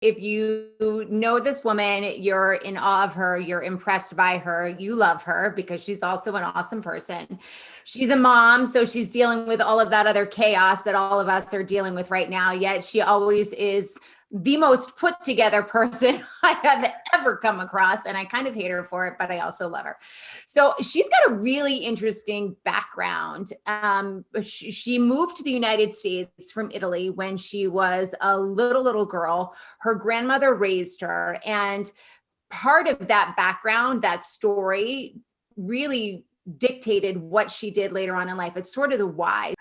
If you know this woman, you're in awe of her, you're impressed by her, you love her because she's also an awesome person. She's a mom, so she's dealing with all of that other chaos that all of us are dealing with right now, yet she always is the most put together person I have ever come across. And I kind of hate her for it, but I also love her. So she's got a really interesting background. She moved to the United States from Italy when she was a little girl. Her grandmother raised her. And part of that background, that story, really dictated what she did later on in life. It's sort of the why.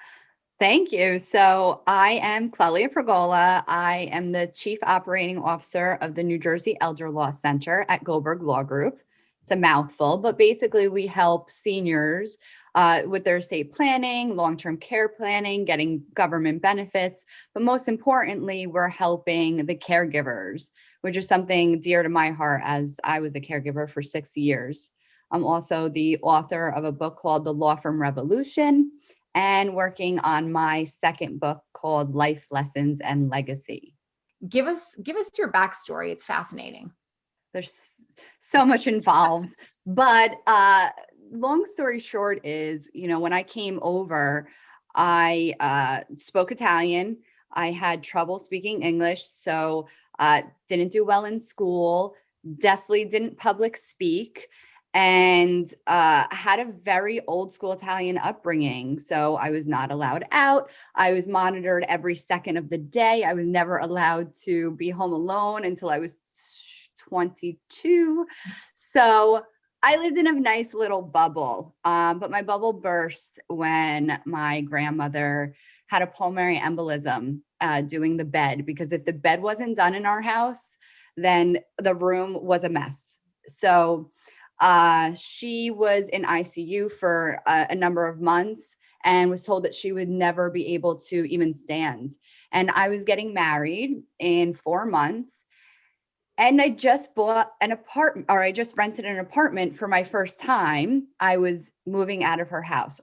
Thank you. So I am Clelia Pergola. I am the Chief Operating Officer of the New Jersey Elder Law Center at Goldberg Law Group. It's a mouthful, but basically we help seniors with their estate planning, long-term care planning, getting government benefits. But most importantly, we're helping the caregivers, which is something dear to my heart as I was a caregiver for 6 years. I'm also the author of a book called The Law Firm Revolution, and working on my second book called Life Lessons and Legacy. Give us your backstory. It's fascinating. There's so much involved, but long story short is, when I came over, I spoke Italian. I had trouble speaking English, so didn't do well in school, definitely didn't public speak, and had a very old school Italian upbringing. So I was not allowed out. I was monitored every second of the day. I was never allowed to be home alone until I was 22. So I lived in a nice little bubble, but my bubble burst when my grandmother had a pulmonary embolism doing the bed, because if the bed wasn't done in our house, then the room was a mess. So she was in ICU for a number of months and was told that she would never be able to even stand. And I was getting married in 4 months. And I just bought an apartment, or I just rented an apartment for my first time. I was moving out of her house.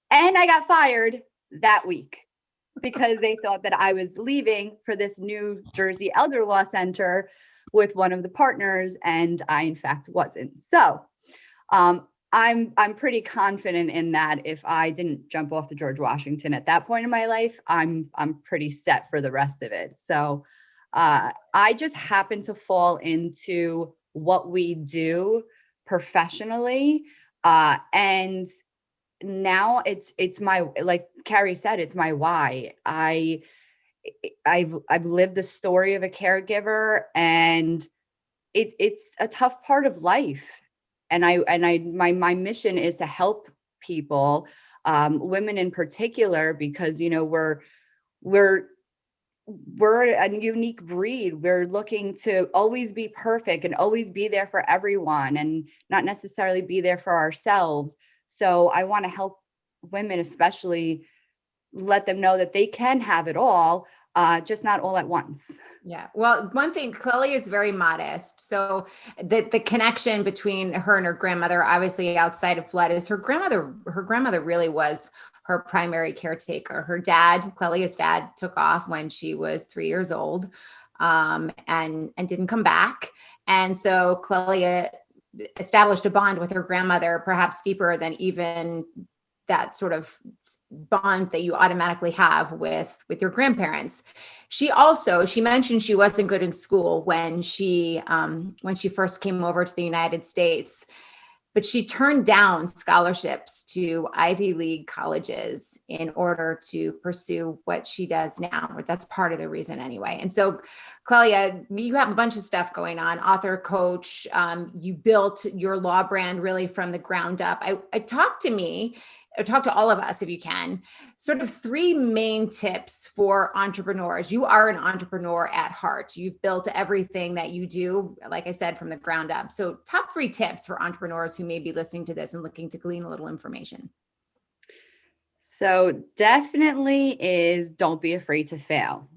And I got fired that week because they thought that I was leaving for this New Jersey Elder Law Center with one of the partners, and I in fact wasn't. So I'm pretty confident in that if I didn't jump off the George Washington at that point in my life, I'm pretty set for the rest of it. So I just happen to fall into what we do professionally, and now it's my, like Carrie said, it's my why. I've lived the story of a caregiver, and it's a tough part of life. And my mission is to help people, women in particular, because we're a unique breed. We're looking to always be perfect and always be there for everyone, and not necessarily be there for ourselves. So I want to help women, especially, let them know that they can have it all, just not all at once. Yeah. Well, one thing, Chloe is very modest. So the connection between her and her grandmother, obviously outside of blood, is her grandmother really was her primary caretaker. Her dad, Clelia's dad, took off when she was 3 years old, and didn't come back. And so Clelia established a bond with her grandmother, perhaps deeper than even that sort of bond that you automatically have with your grandparents. She mentioned she wasn't good in school when she first came over to the United States, but she turned down scholarships to Ivy League colleges in order to pursue what she does now. That's part of the reason anyway. And so, Clelia, you have a bunch of stuff going on, author, coach. You built your law brand really from the ground up. Talk to all of us, if you can, sort of 3 main tips for entrepreneurs. You are an entrepreneur at heart. You've built everything that you do, like I said, from the ground up. So top 3 tips for entrepreneurs who may be listening to this and looking to glean a little information. So definitely is, don't be afraid to fail.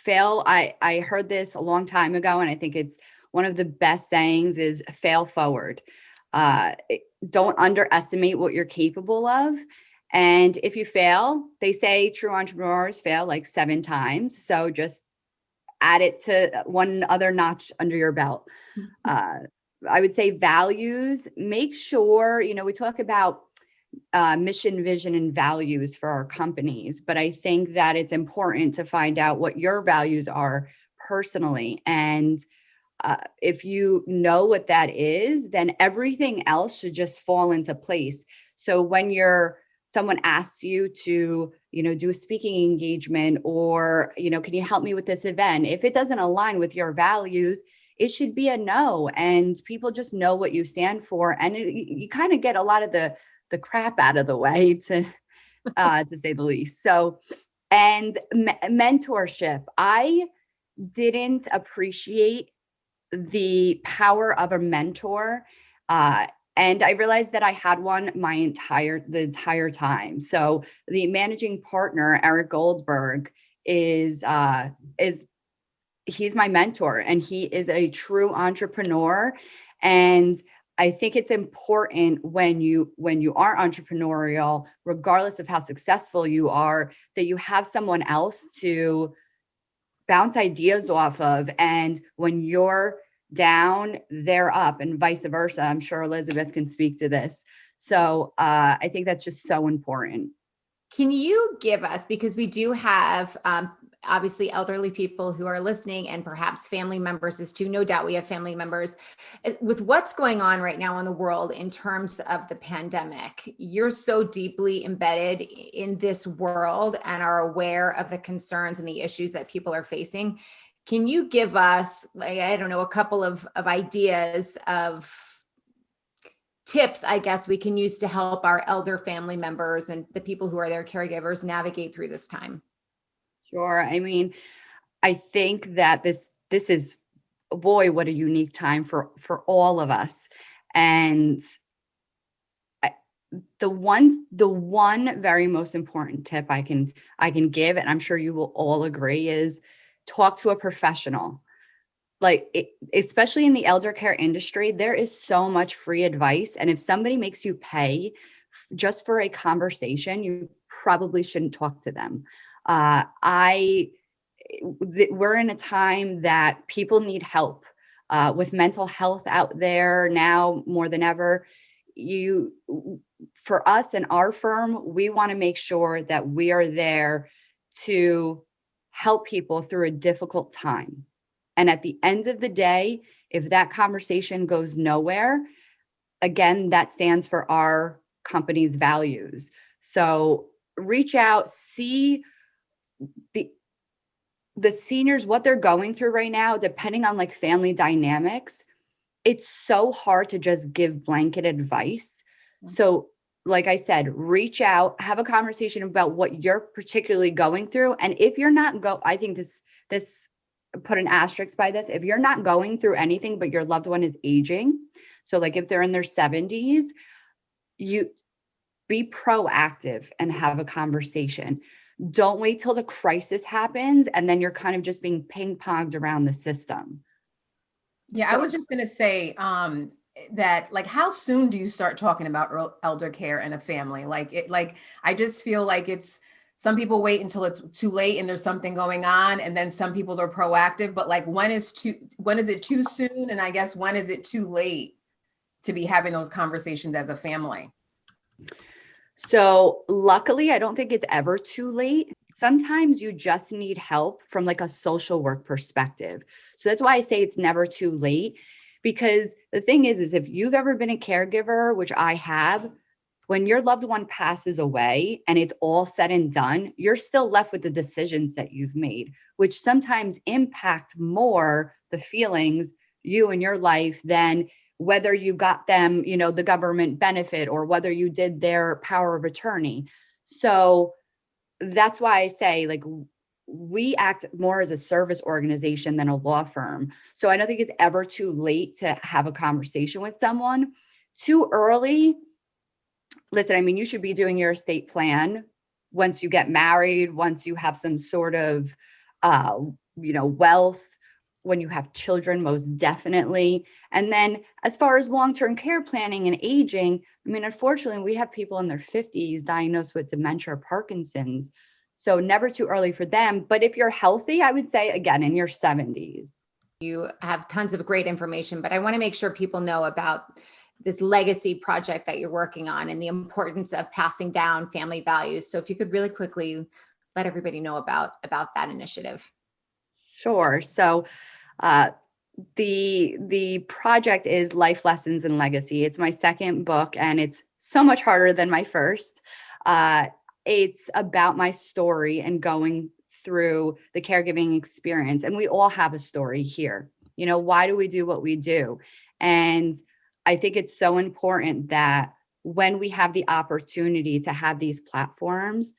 I heard this a long time ago, and I think it's one of the best sayings is fail forward. Don't underestimate what you're capable of. And if you fail, they say true entrepreneurs fail like 7 times. So just add it to one other notch under your belt. I would say values, make sure, we talk about mission, vision, and values for our companies, but I think that it's important to find out what your values are personally. And if you know what that is, then everything else should just fall into place. So when someone asks you to, do a speaking engagement, or, can you help me with this event? If it doesn't align with your values, it should be a no. And people just know what you stand for. And you kind of get a lot of the crap out of the way, to say the least. So, and mentorship, I didn't appreciate the power of a mentor. And I realized that I had one the entire time. So the managing partner, Eric Goldberg, is he's my mentor, and he is a true entrepreneur. And I think it's important when you are entrepreneurial, regardless of how successful you are, that you have someone else to bounce ideas off of. And when you're down, they're up, and vice versa. I'm sure Elizabeth can speak to this. So I think that's just so important. Can you give us, because we do have obviously elderly people who are listening, and perhaps family members as too. No doubt we have family members. With what's going on right now in the world in terms of the pandemic, you're so deeply embedded in this world and are aware of the concerns and the issues that people are facing. Can you give us, I don't know, a couple of ideas of tips, I guess, we can use to help our elder family members and the people who are their caregivers navigate through this time? Sure. I mean, I think that this is, boy, what a unique time for all of us. And the one very most important tip I can give, and I'm sure you will all agree, is talk to a professional. Especially in the elder care industry, there is so much free advice. And if somebody makes you pay just for a conversation, you probably shouldn't talk to them. We're in a time that people need help with mental health out there now more than ever. For us and our firm, we want to make sure that we are there to help people through a difficult time. And at the end of the day, if that conversation goes nowhere, again, that stands for our company's values. So reach out, see the seniors, what they're going through right now, depending on family dynamics. It's so hard to just give blanket advice. So like I said, reach out, have a conversation about what you're particularly going through. And if you're not I think this put an asterisk by this. If you're not going through anything, but your loved one is aging, so if they're in their 70s, you be proactive and have a conversation. Don't wait till the crisis happens and then you're kind of just being ping-ponged around the system. Yeah, I was just going to say that how soon do you start talking about elder care and a family? I just feel like some people wait until it's too late and there's something going on, and then some people are proactive, but when is it too soon? And I guess when is it too late to be having those conversations as a family? So luckily, I don't think it's ever too late. Sometimes you just need help from a social work perspective. So that's why I say it's never too late, because the thing is if you've ever been a caregiver, which I have, when your loved one passes away and it's all said and done, you're still left with the decisions that you've made, which sometimes impact more the feelings you and your life than whether you got them, the government benefit, or whether you did their power of attorney. So that's why I say we act more as a service organization than a law firm. So I don't think it's ever too late to have a conversation with someone. Too early, listen, I mean, you should be doing your estate plan once you get married, once you have some sort of, wealth, when you have children, most definitely. And then as far as long-term care planning and aging, I mean, unfortunately, we have people in their 50s diagnosed with dementia or Parkinson's. So never too early for them. But if you're healthy, I would say, again, in your 70s. You have tons of great information, but I want to make sure people know about this legacy project that you're working on and the importance of passing down family values. So if you could really quickly let everybody know about that initiative. Sure. So the project is Life Lessons and Legacy. It's my second book, and it's so much harder than my first. It's about my story and going through the caregiving experience. And we all have a story here. You know, why do we do what we do? And I think it's so important that when we have the opportunity to have these platforms,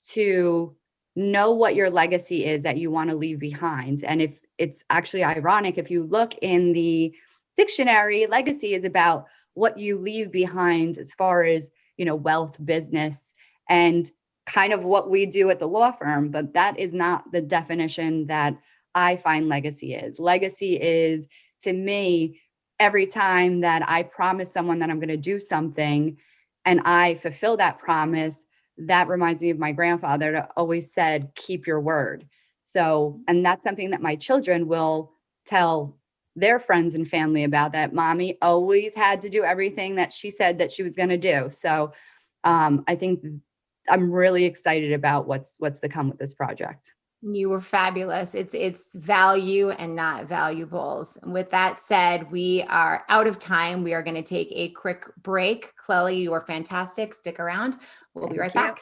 to know what your legacy is that you want to leave behind. And if it's actually ironic, if you look in the dictionary, legacy is about what you leave behind as far as, you know, wealth, business, and kind of what we do at the law firm. But that is not the definition that I find legacy is. Legacy is, to me, every time that I promise someone that I'm going to do something and I fulfill that promise, that reminds me of my grandfather that always said, keep your word. So, and that's something that my children will tell their friends and family about, that mommy always had to do everything that she said that she was going to do. So I think I'm really excited about what's to come with this project. You were fabulous. It's value and not valuables. And with that said, we are out of time. We are going to take a quick break. Clelia, you are fantastic. Stick around. We'll be right back.